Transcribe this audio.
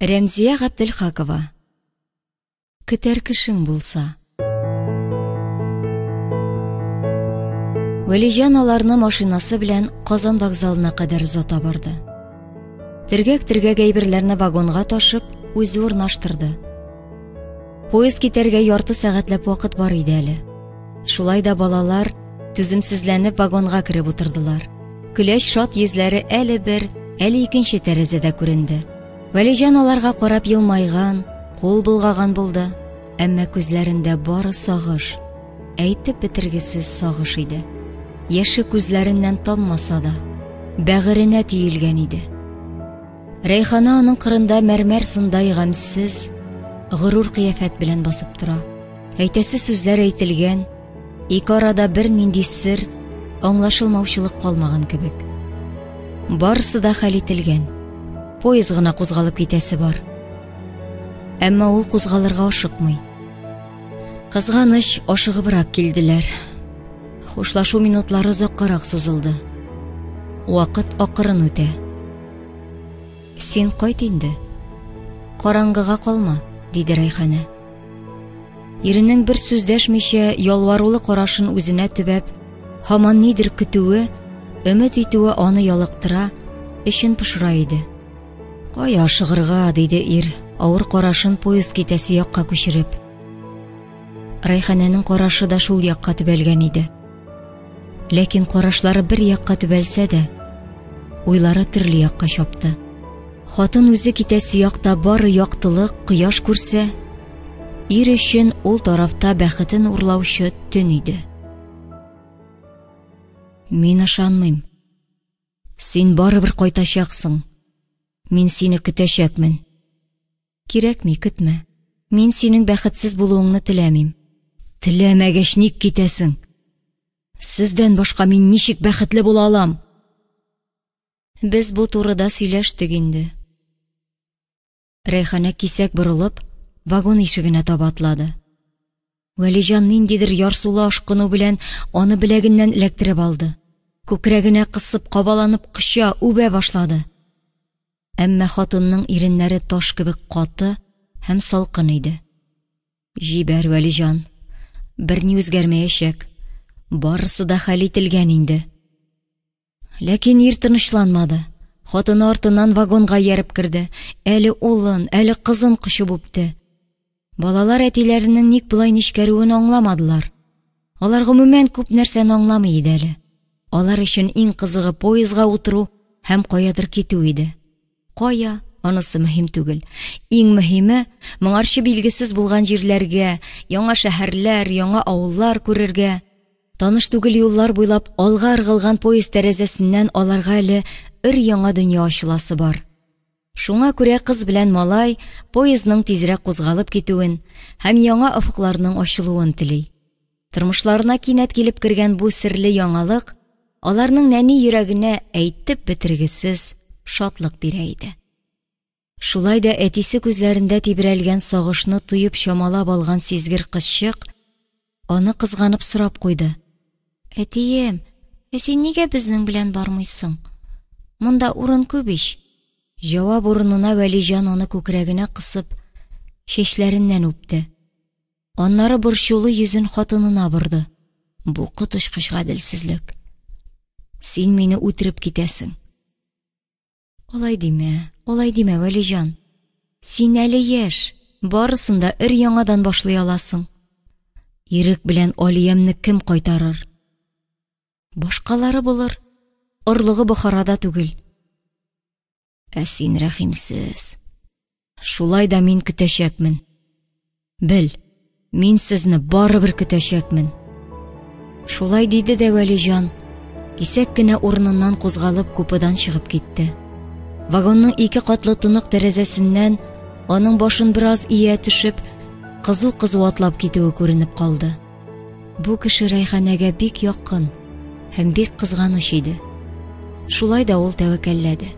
Рәмзия Ғабдылхакова. Көтәр кешең булса. Вәлижан аларны машинасы белән Казан вокзалына кадәр озата барды. Тиргәк әйберләрне вагонга ташып, үзе урнаштырды. Поезд китәргә ярты сәгатьләп вакыт бар иде әле. Шулай да балалар түземсезләнеп вагонга кереп утырдылар. Көләч шат йөзләре әле бер, әле икенче тәрәзәдә күренде. Вәлижан аларга карап елмайган, кул булгаган булды, әмма күзләрендә бары сагыш, әйтеп бетергесез сагыш иде. Яшы күзләреннән таммаса да, бәгыренә тиелгән иде. Рәйхана аның кырында мәрмәр сындай гамсыз, горур кыяфәт белән басып тора. Әйтәсе сүзләр әйтелгән, ике арада бер нинди сер, аңлашылмаучылык калмаган кебек. Барысы да хәл ителгән. Поезд гына кузгалып китәсе бар. Әмма ул кузгалырга ашыкмый. Кызганыч ашыгыбрак килделәр. Хушлашу минутлары озаккарак сузылды. Вакыт акырын үтә. Син кайт инде. Караңгыга калма, диде Рәйхана. Иренең бер сүз дәшмичә ялварулы карашын үзенә төбәп, һаман нидер көтүе, өмет итүе аны ялыктыра, эшен пошыра иде. Кая ашыгырга, диде ир, авыр карашын поезд китәсе якка күчереп. Рәйханәнең карашы да шул якка төбәлгән иде. Ләкин карашлары бер якка төбәлсә дә, уйлары төрле якка чапты. Хатын үзе китәсе якта бары яктылык, кояш күрсә, ир өчен ул тарафта бәхетен урлаучы төн иде. Мин ышанмыйм. Син барыбер кайтачаксың. Мин сине көтәчәкмен. Кирәкми, көтмә. Мин синең бәхетсез булуыңны теләмим. Теләмәгәч ник китәсең? Сездән башка мин ничек бәхетле була алам? Без бу турыда сөйләштек инде. Рәйхана кисәк борылып, вагон ишегенә таба атлады. Вәлижан ниндидер ярсулы ашкыну белән аны беләгеннән эләктереп алды. Күкрәгенә кысып, кабаланып кыча, үбә башлады. Әмма хатынның иреннәре таш кебек каты һәм салкын иде. Җибәр, Вәлижан. Берни үзгәрмәячәк. Барысы да хәл ителгән инде. Ләкин ир тынычланмады. Хатыны артыннан вагонга ярып керде. Әле улын, әле кызын кычып үпте. Балалар әтиләренең ник булай нечкәрүен аңламадылар. Алар гомумән күп нәрсәне аңламый иде әле. Алар өчен иң кызыгы поезга утыру һәм каядыр китү иде. Кая? Анысы мөһим түгел. Иң мөһиме моңарчы билгесез булган җирләргә, яңа шәһәрләр, яңа авыллар күрергә. Таныш түгел юллар буйлап алга ыргылган поезд тәрәзәсеннән аларга әле яңа дөнья ачыласы бар. Шуңа күрә кыз белән малай поездның тизрәк кузгалып китүен һәм яңа офыкларның ачылуын тели. Тормышларына кинәт килеп кергән бу серле яңалык аларның нәни йөрәгенә әйтеп бетергесез шатлык бирә иде. Шулай да әтисе күзләрендә тибрәлгән сагышны тоеп чамалап алган сизгер кызчык аны кызганып сорап куйды. Әтием, син нигә безнең белән бармыйсың? Монда урын күп ич. Җавап урынына Вәлижан аны күкрәгенә кысып, чәчләреннән үпте. Аннары борчулы йөзен хатынына борды. Бу котышкыч гаделсезлек. Син мине үтереп китәсең. Алай димә, Вәлижан. Син әле яшь, барысын да яңадан башлый аласың. Ирек белән Алиямны кем кайтарыр? Башкалары булыр. Орлыгы Бохарада түгел. Ә син рәхимсез. Шулай да мин көтәчәкмен. Бел, мин сезне барыбер көтәчәкмен. Шулай диде дә Вәлижан, кисәк кенә урыныннан кузгалып купыдан чыгып китте. Вагонның ике катлы тонык тәрәзәсеннән аның башын бераз ия төшеп, кызу атлап китүе күренеп калды. Бу кеше Рәйханәгә бик якын һәм бик кызганыч иде. Шулай да ул тәвәккәлләде.